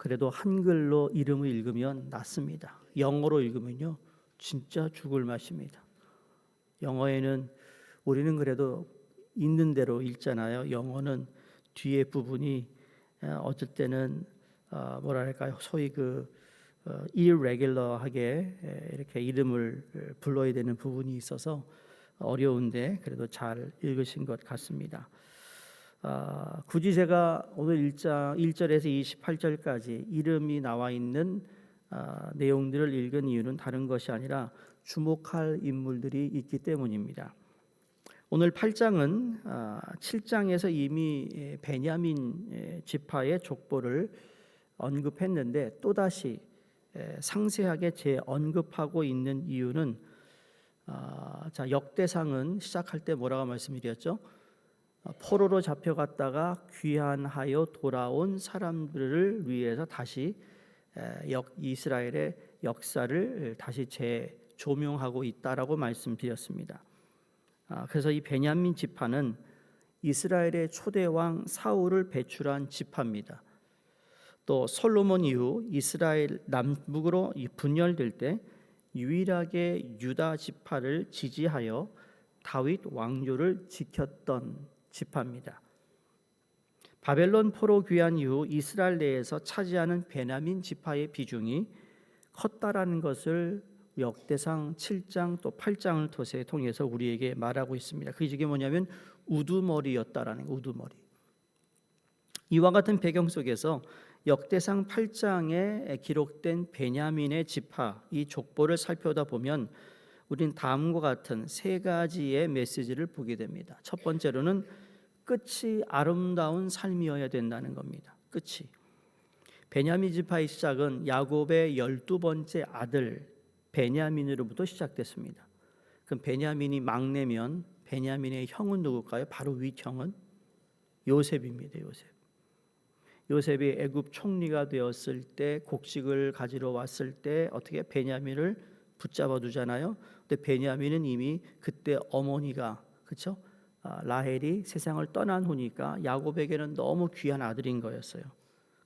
그래도 한글로 이름을 읽으면 낫습니다. 영어로 읽으면요 진짜 죽을 맛입니다. 영어에는 우리는 그래도 있는 대로 읽잖아요. 영어는 뒤에 부분이 어쩔 때는 뭐랄까요, 소위 irregular하게 이렇게 이름을 불러야 되는 부분이 있어서 어려운데 그래도 잘 읽으신 것 같습니다. 굳이 제가 오늘 1절에서 28절까지 이름이 나와 있는 내용들을 읽은 이유는 다른 것이 아니라 주목할 인물들이 있기 때문입니다. 오늘 8장은 7장에서 이미 베냐민 지파의 족보를 언급했는데 또다시 상세하게 재언급하고 있는 이유는 역대상은 시작할 때 뭐라고 말씀드렸죠? 포로로 잡혀갔다가 귀환하여 돌아온 사람들을 위해서 다시 이스라엘의 역사를 다시 재조명하고 있다라고 말씀드렸습니다. 그래서 이 베냐민 지파는 이스라엘의 초대 왕 사울을 배출한 지파입니다. 또 솔로몬 이후 이스라엘 남북으로 분열될 때 유일하게 유다 지파를 지지하여 다윗 왕조를 지켰던 지파입니다. 바벨론 포로 귀환 이후 이스라엘 내에서 차지하는 베냐민 지파의 비중이 컸다라는 것을 역대상 7장 또 8장을 통해서 우리에게 말하고 있습니다. 그게 뭐냐면 우두머리였다라는 거, 우두머리. 이와 같은 배경 속에서 역대상 8장에 기록된 베냐민의 지파 이 족보를 살펴다 보면 우린 다음과 같은 세 가지의 메시지를 보게 됩니다. 첫 번째로는 끝이 아름다운 삶이어야 된다는 겁니다. 끝이. 베냐민 지파의 시작은 야곱의 12번째 아들 베냐민으로부터 시작됐습니다. 그럼 베냐민이 막내면 베냐민의 형은 누굴까요? 바로 윗형은 요셉입니다. 요셉이 애굽 총리가 되었을 때 곡식을 가지러 왔을 때 어떻게 베냐민을 붙잡아 두잖아요. 근데 베냐민은 이미 그때 어머니가 그렇죠? 라헬이 세상을 떠난 후니까 야곱에게는 너무 귀한 아들인 거였어요.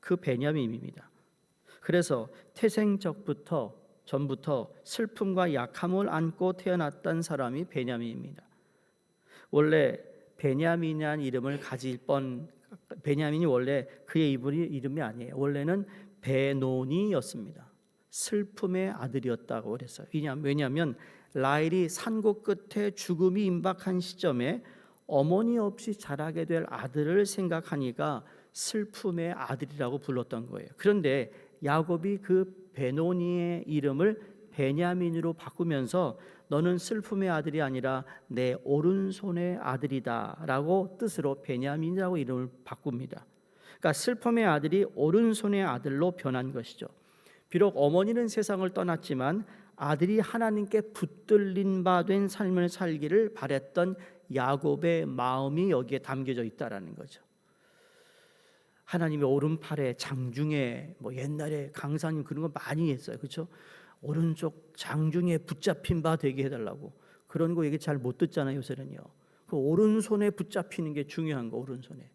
그 베냐민입니다. 그래서 전부터 슬픔과 약함을 안고 태어났던 사람이 베냐민입니다. 원래 베냐민이라는 이름을 베냐민이 원래 그의 이름이 아니에요. 원래는 베노니였습니다. 슬픔의 아들이었다고 그랬어요. 왜냐하면 라헬이 산고 끝에 죽음이 임박한 시점에 어머니 없이 자라게 될 아들을 생각하니까 슬픔의 아들이라고 불렀던 거예요. 그런데 야곱이 그 베노니의 이름을 베냐민으로 바꾸면서 너는 슬픔의 아들이 아니라 내 오른손의 아들이다 라고 뜻으로 베냐민이라고 이름을 바꿉니다. 그러니까 슬픔의 아들이 오른손의 아들로 변한 것이죠. 비록 어머니는 세상을 떠났지만 아들이 하나님께 붙들린 바 된 삶을 살기를 바랬던 야곱의 마음이 여기에 담겨져 있다라는 거죠. 하나님의 오른팔에 장중에 옛날에 강사님 그런 거 많이 했어요. 그렇죠? 오른쪽 장중에 붙잡힌 바 되게 해달라고. 그런 거 얘기 잘 못 듣잖아요 요새는요. 그 오른손에 붙잡히는 게 중요한 거. 오른손에.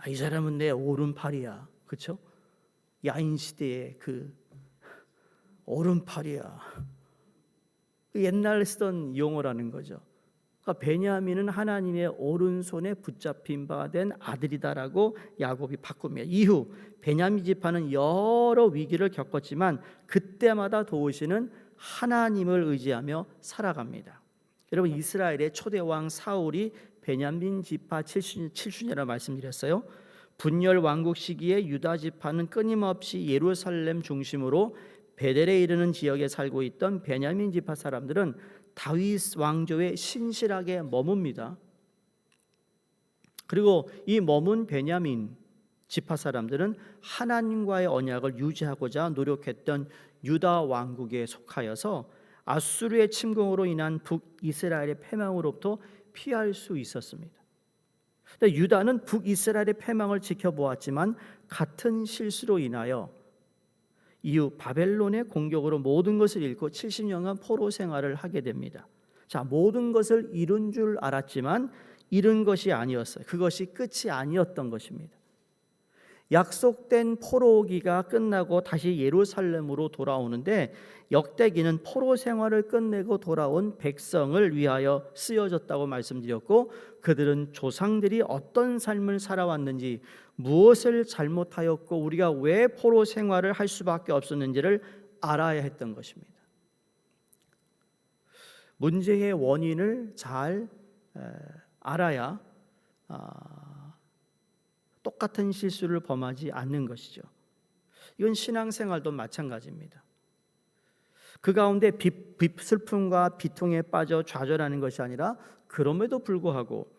이 사람은 내 오른팔이야. 그렇죠? 야인 시대의 그 오른팔이야. 옛날 쓰던 용어라는 거죠. 그러니까 베냐민은 하나님의 오른손에 붙잡힌 바 된 아들이다라고 야곱이 바꿉니다. 이후 베냐민 지파는 여러 위기를 겪었지만 그때마다 도우시는 하나님을 의지하며 살아갑니다. 여러분 이스라엘의 초대 왕 사울이 베냐민 지파 7순이라고 말씀드렸어요. 분열 왕국 시기에 유다 지파는 끊임없이 예루살렘 중심으로 베델에 이르는 지역에 살고 있던 베냐민 지파 사람들은 다윗 왕조에 신실하게 머뭅니다. 그리고 이 머문 베냐민 지파 사람들은 하나님과의 언약을 유지하고자 노력했던 유다 왕국에 속하여서 아수르의 침공으로 인한 북이스라엘의 패망으로부터 피할 수 있었습니다. 유다는 북이스라엘의 패망을 지켜보았지만 같은 실수로 인하여 이후 바벨론의 공격으로 모든 것을 잃고 70년간 포로 생활을 하게 됩니다. 모든 것을 잃은 줄 알았지만 잃은 것이 아니었어요. 그것이 끝이 아니었던 것입니다. 약속된 포로기가 끝나고 다시 예루살렘으로 돌아오는데 역대기는 포로 생활을 끝내고 돌아온 백성을 위하여 쓰여졌다고 말씀드렸고, 그들은 조상들이 어떤 삶을 살아왔는지, 무엇을 잘못하였고 우리가 왜 포로 생활을 할 수밖에 없었는지를 알아야 했던 것입니다. 문제의 원인을 잘 알아야 똑같은 실수를 범하지 않는 것이죠. 이건 신앙생활도 마찬가지입니다. 그 가운데 슬픔과 비통에 빠져 좌절하는 것이 아니라, 그럼에도 불구하고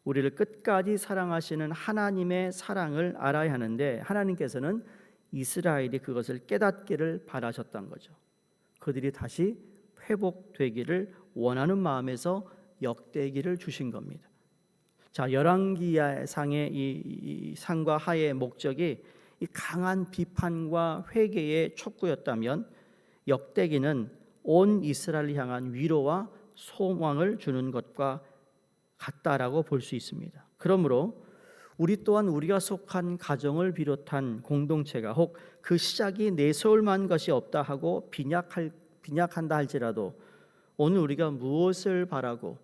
우리를 끝까지 사랑하시는 하나님의 사랑을 알아야 하는데, 하나님께서는 이스라엘이 그것을 깨닫기를 바라셨던 거죠. 그들이 다시 회복되기를 원하는 마음에서 역대기를 주신 겁니다. 자, 열왕기상의 이 상과 하의 목적이 이 강한 비판과 회개의 촉구였다면, 역대기는 온 이스라엘을 향한 위로와 소망을 주는 것과 같다라고 볼 수 있습니다. 그러므로 우리 또한 우리가 속한 가정을 비롯한 공동체가 혹 그 시작이 내세울 만한 것이 없다 하고 빈약한다 할지라도, 오늘 우리가 무엇을 바라고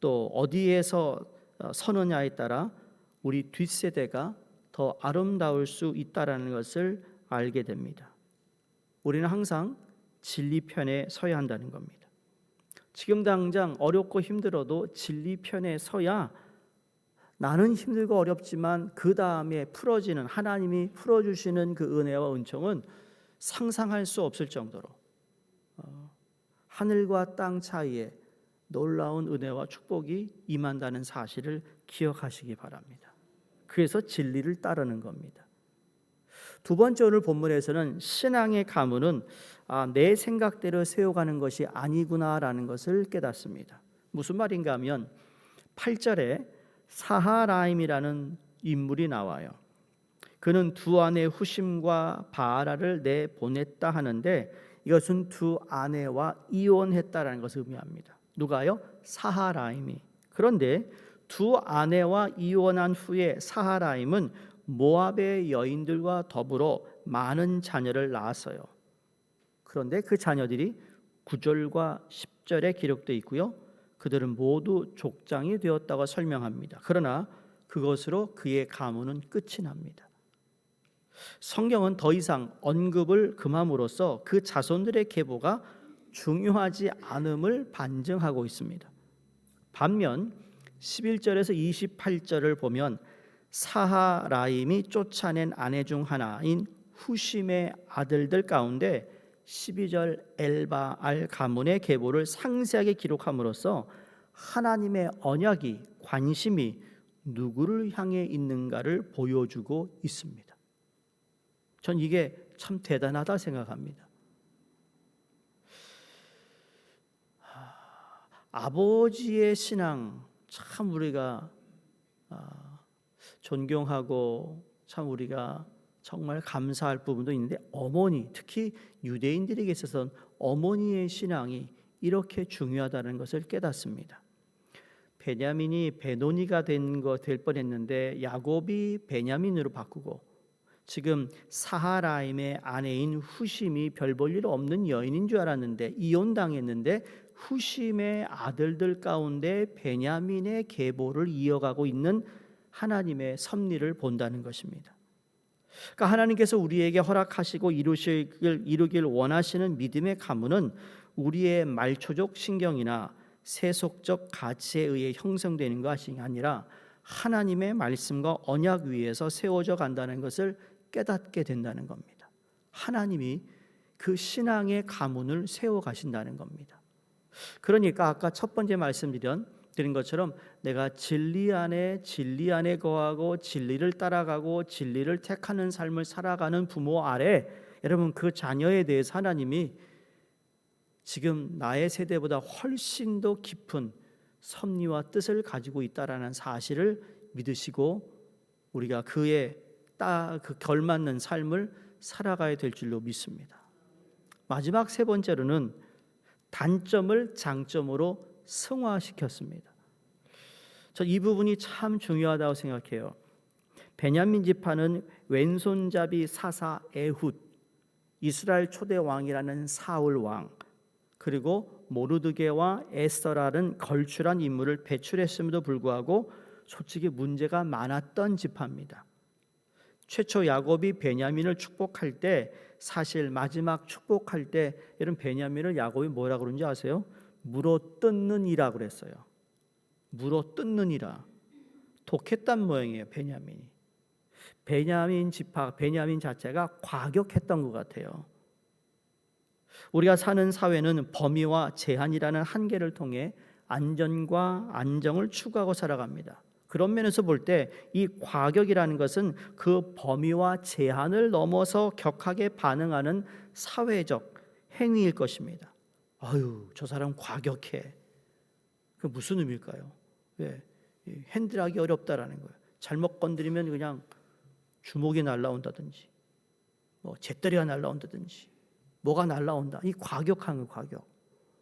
또 어디에서 서느냐에 따라 우리 뒷세대가 더 아름다울 수 있다라는 것을 알게 됩니다. 우리는 항상 진리 편에 서야 한다는 겁니다. 지금 당장 어렵고 힘들어도 진리 편에 서야, 나는 힘들고 어렵지만 그 다음에 풀어지는, 하나님이 풀어주시는 그 은혜와 은총은 상상할 수 없을 정도로 하늘과 땅 사이에 놀라운 은혜와 축복이 임한다는 사실을 기억하시기 바랍니다. 그래서 진리를 따르는 겁니다. 두 번째, 오늘 본문에서는 신앙의 가문은 내 생각대로 세워가는 것이 아니구나라는 것을 깨닫습니다. 무슨 말인가 하면 8절에 사하라임이라는 인물이 나와요. 그는 두 아내 후심과 바아라를 내보냈다 하는데, 이것은 두 아내와 이혼했다라는 것을 의미합니다. 누가요? 사하라임이. 그런데 두 아내와 이혼한 후에 사하라임은 모압의 여인들과 더불어 많은 자녀를 낳았어요. 그런데 그 자녀들이 9절과 10절에 기록되어 있고요. 그들은 모두 족장이 되었다고 설명합니다. 그러나 그것으로 그의 가문은 끝이 납니다. 성경은 더 이상 언급을 금함으로써 그 자손들의 계보가 중요하지 않음을 반증하고 있습니다. 반면 11절에서 28절을 보면 사하라임이 쫓아낸 아내 중 하나인 후심의 아들들 가운데 12절 엘바알 가문의 계보를 상세하게 기록함으로써 하나님의 언약이, 관심이 누구를 향해 있는가를 보여주고 있습니다. 전 이게 참 대단하다 생각합니다. 아버지의 신앙 참 우리가 존경하고 참 우리가 정말 감사할 부분도 있는데, 어머니, 특히 유대인들에게 있어서는 어머니의 신앙이 이렇게 중요하다는 것을 깨닫습니다. 베냐민이 베노니가 될 뻔했는데 야곱이 베냐민으로 바꾸고, 지금 사하라임의 아내인 후심이 별 볼 일 없는 여인인 줄 알았는데 이혼당했는데, 후심의 아들들 가운데 베냐민의 계보를 이어가고 있는 하나님의 섭리를 본다는 것입니다. 그러니까 하나님께서 우리에게 허락하시고 이루길 원하시는 믿음의 가문은 우리의 말초적 신경이나 세속적 가치에 의해 형성되는 것이 아니라 하나님의 말씀과 언약 위에서 세워져 간다는 것을 깨닫게 된다는 겁니다. 하나님이 그 신앙의 가문을 세워 가신다는 겁니다. 그러니까 아까 첫 번째 말씀드린 것처럼 내가 진리 안에 거하고 진리를 따라가고 진리를 택하는 삶을 살아가는 부모 아래, 여러분 그 자녀에 대해서 하나님이 지금 나의 세대보다 훨씬 더 깊은 섭리와 뜻을 가지고 있다라는 사실을 믿으시고 우리가 그에 그 걸맞는 삶을 살아가야 될 줄로 믿습니다. 마지막 세 번째로는 단점을 장점으로 승화시켰습니다. 저 이 부분이 참 중요하다고 생각해요. 베냐민 지파는 왼손잡이 사사 에훗, 이스라엘 초대 왕이라는 사울 왕, 그리고 모르드게와 에스더라는 걸출한 인물을 배출했음에도 불구하고 솔직히 문제가 많았던 지파입니다. 최초 야곱이 베냐민을 축복할 때, 사실 마지막 축복할 때 이런 베냐민을 야곱이 뭐라 그런지 아세요? 물어뜯는 이라 그랬어요. 물어뜯는 이라. 독했단 모양이에요, 베냐민이. 베냐민 지파, 베냐민 자체가 과격했던 것 같아요. 우리가 사는 사회는 범위와 제한이라는 한계를 통해 안전과 안정을 추구하고 살아갑니다. 그런 면에서 볼 때 이 과격이라는 것은 그 범위와 제한을 넘어서 격하게 반응하는 사회적 행위일 것입니다. 아유, 저 사람 과격해. 그 무슨 의미일까요? 왜? 핸들하기 어렵다라는 거예요. 잘못 건드리면 그냥 주먹이 날라온다든지, 재떨이가 날라온다든지, 뭐가 날라온다. 이 과격한 거, 과격.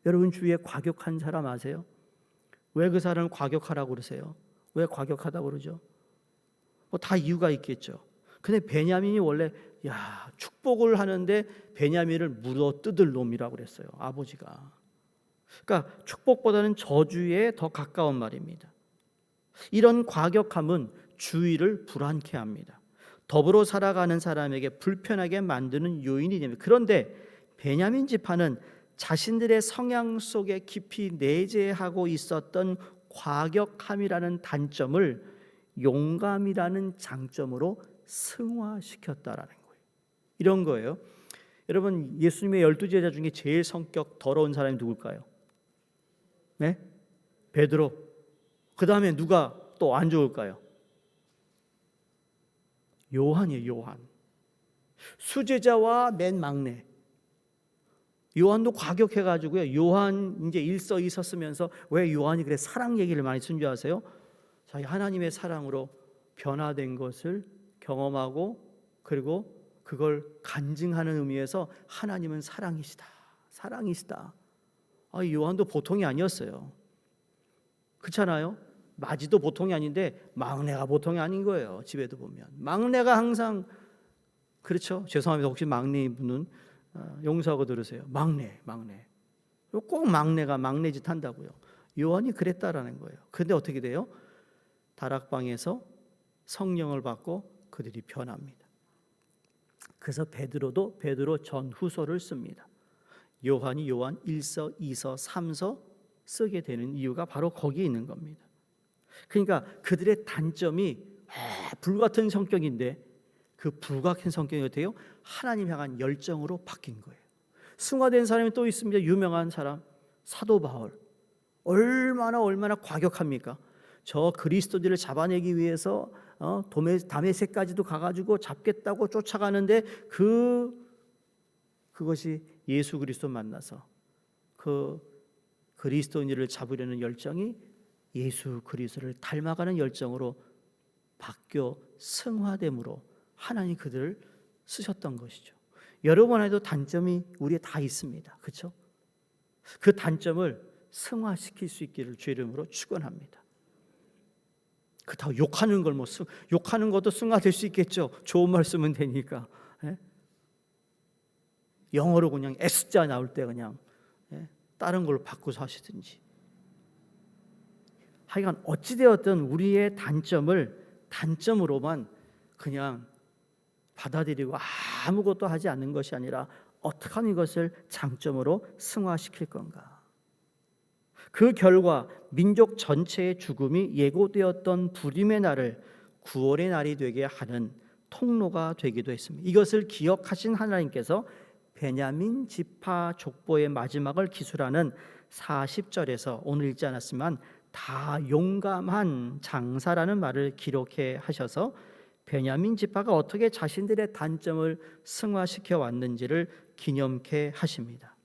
여러분 주위에 과격한 사람 아세요? 왜 그 사람을 과격하라고 그러세요? 왜 과격하다고 그러죠? 다 이유가 있겠죠. 근데 베냐민이 원래 축복을 하는데 베냐민을 물어뜯을 놈이라고 그랬어요, 아버지가. 그러니까 축복보다는 저주에 더 가까운 말입니다. 이런 과격함은 주위를 불안케 합니다. 더불어 살아가는 사람에게 불편하게 만드는 요인이 됩니다. 그런데 베냐민 지파는 자신들의 성향 속에 깊이 내재하고 있었던 과격함이라는 단점을 용감이라는 장점으로 승화시켰다라는 거예요. 이런 거예요. 여러분, 예수님의 12제자 중에 제일 성격 더러운 사람이 누굴까요? 네? 베드로. 그 다음에 누가 또 안 좋을까요? 요한이에요, 요한. 수제자와 맨 막내. 요한도 과격해가지고요. 요한 이제 일서이서 쓰면서 왜 요한이 그래 사랑 얘기를 많이 쓴 줄 아세요? 자기 하나님의 사랑으로 변화된 것을 경험하고 그리고 그걸 간증하는 의미에서 하나님은 사랑이시다. 사랑이시다. 요한도 보통이 아니었어요. 그렇잖아요. 마지도 보통이 아닌데 막내가 보통이 아닌 거예요. 집에도 보면 막내가 항상 그렇죠. 죄송합니다. 혹시 막내 분은 용서하고 들으세요. 막내. 꼭 막내가 막내 짓 한다고요. 요한이 그랬다라는 거예요. 근데 어떻게 돼요? 다락방에서 성령을 받고 그들이 변합니다. 그래서 베드로도 베드로 전후서를 씁니다. 요한이 요한 1서, 2서, 3서 쓰게 되는 이유가 바로 거기에 있는 겁니다. 그러니까 그들의 단점이 불같은 성격인데 그 불같은 성격이 어때요? 하나님 향한 열정으로 바뀐 거예요. 승화된 사람이 또 있습니다. 유명한 사람 사도 바울. 얼마나 과격합니까? 저 그리스도들을 잡아내기 위해서 다메섹까지도 가가지고 잡겠다고 쫓아가는데 그것이 예수 그리스도 만나서 그 그리스도인들을 잡으려는 열정이 예수 그리스도를 닮아가는 열정으로 바뀌어 승화됨으로 하나님 그들을 쓰셨던 것이죠. 여러분에도 단점이 우리에 다 있습니다. 그렇죠? 그 단점을 승화시킬 수 있기를 주의 이름으로 축원합니다. 그렇다고 욕하는 걸 욕하는 것도 승화될 수 있겠죠. 좋은 말 쓰면 되니까. 영어로 그냥 S자 나올 때 그냥 다른 걸로 바꾸서 하시든지. 하여간 어찌되었든 우리의 단점을 단점으로만 그냥 받아들이고 아무것도 하지 않는 것이 아니라 어떻게 하면 이것을 장점으로 승화시킬 건가. 그 결과 민족 전체의 죽음이 예고되었던 부림의 날을 구원의 날이 되게 하는 통로가 되기도 했습니다. 이것을 기억하신 하나님께서 베냐민 지파 족보의 마지막을 기술하는 40절에서 오늘 읽지 않았지만 다 용감한 장사라는 말을 기록해 하셔서 베냐민 지파가 어떻게 자신들의 단점을 승화시켜 왔는지를 기념케 하십니다.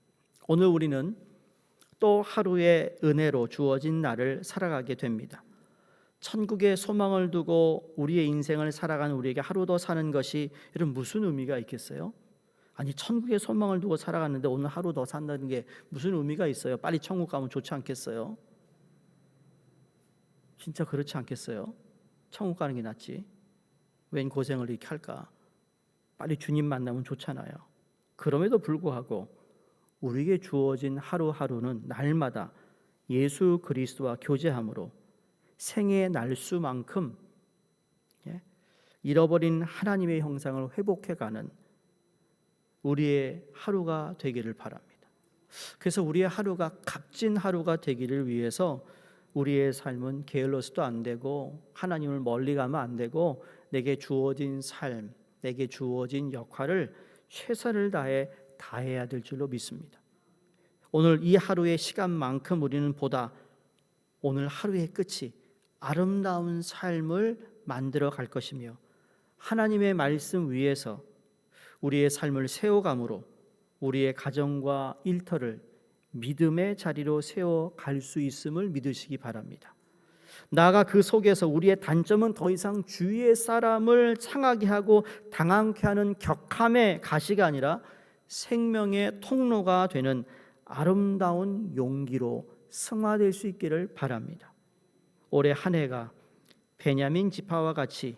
오늘 우리는 또 하루의 은혜로 주어진 날을 살아가게 됩니다. 천국에 소망을 두고 우리의 인생을 살아가는 우리에게 하루 더 사는 것이 이런 무슨 의미가 있겠어요? 아니 천국에 소망을 두고 살아가는데 오늘 하루 더 산다는 게 무슨 의미가 있어요? 빨리 천국 가면 좋지 않겠어요? 진짜 그렇지 않겠어요? 천국 가는 게 낫지. 웬 고생을 이렇게 할까? 빨리 주님 만나면 좋잖아요. 그럼에도 불구하고 우리에게 주어진 하루하루는 날마다 예수 그리스도와 교제함으로 생의 날수만큼 잃어버린 하나님의 형상을 회복해가는 우리의 하루가 되기를 바랍니다. 그래서 우리의 하루가 값진 하루가 되기를 위해서 우리의 삶은 게을러서도 안 되고 하나님을 멀리 가면 안 되고 내게 주어진 삶, 내게 주어진 역할을 최선을 다해야 될 줄로 믿습니다. 오늘 이 하루의 시간만큼 우리는 보다 오늘 하루의 끝이 아름다운 삶을 만들어 갈 것이며 하나님의 말씀 위에서 우리의 삶을 세워감으로 우리의 가정과 일터를 믿음의 자리로 세워갈 수 있음을 믿으시기 바랍니다. 나아가 그 속에서 우리의 단점은 더 이상 주위의 사람을 상하게 하고 당황케 하는 격함의 가시가 아니라 생명의 통로가 되는 아름다운 용기로 승화될 수 있기를 바랍니다. 올해 한 해가 베냐민 지파와 같이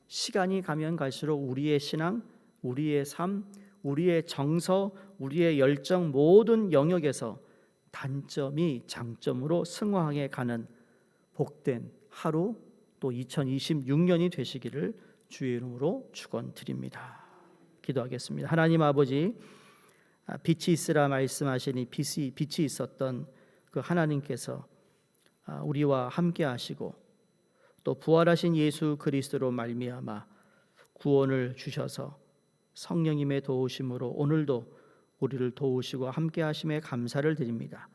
시간이 가면 갈수록 우리의 신앙, 우리의 삶, 우리의 정서, 우리의 열정 모든 영역에서 단점이 장점으로 승화해 가는 복된 하루 또 2026년이 되시기를 주의 이름으로 축원드립니다. 기도하겠습니다. 하나님 아버지, 빛이 있으라 말씀하시니 빛이 있었던 그 하나님께서 우리와 함께 하시고 또 부활하신 예수 그리스도로 말미암아 구원을 주셔서 성령님의 도우심으로 오늘도 우리를 도우시고 함께 하심에 감사를 드립니다.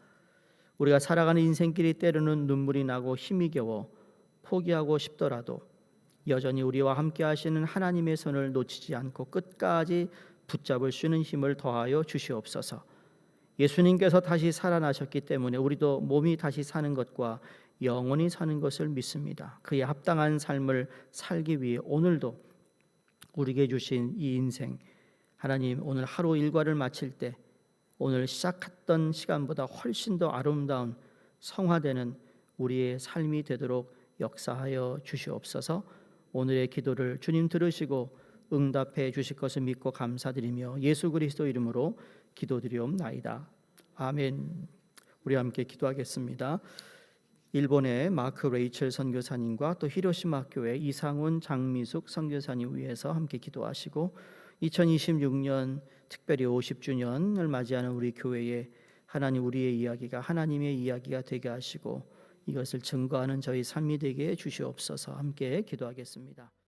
우리가 살아가는 인생길이 때로는 눈물이 나고 힘이 겨워 포기하고 싶더라도 여전히 우리와 함께 하시는 하나님의 손을 놓치지 않고 끝까지 붙잡을 수 있는 힘을 더하여 주시옵소서. 예수님께서 다시 살아나셨기 때문에 우리도 몸이 다시 사는 것과 영원히 사는 것을 믿습니다. 그에 합당한 삶을 살기 위해 오늘도 우리에게 주신 이 인생, 하나님 오늘 하루 일과를 마칠 때 오늘 시작했던 시간보다 훨씬 더 아름다운 성화되는 우리의 삶이 되도록 역사하여 주시옵소서. 오늘의 기도를 주님 들으시고 응답해 주실 것을 믿고 감사드리며 예수 그리스도 이름으로 기도드리옵나이다. 아멘. 우리 함께 기도하겠습니다. 일본의 마크 레이첼 선교사님과 또 히로시마 교회 이상훈 장미숙 선교사님 위해서 함께 기도하시고 2026년 특별히 50주년을 맞이하는 우리 교회에 하나님 우리의 이야기가 하나님의 이야기가 되게 하시고 이것을 증거하는 저희 삶이 되게 해 주시옵소서. 함께 기도하겠습니다.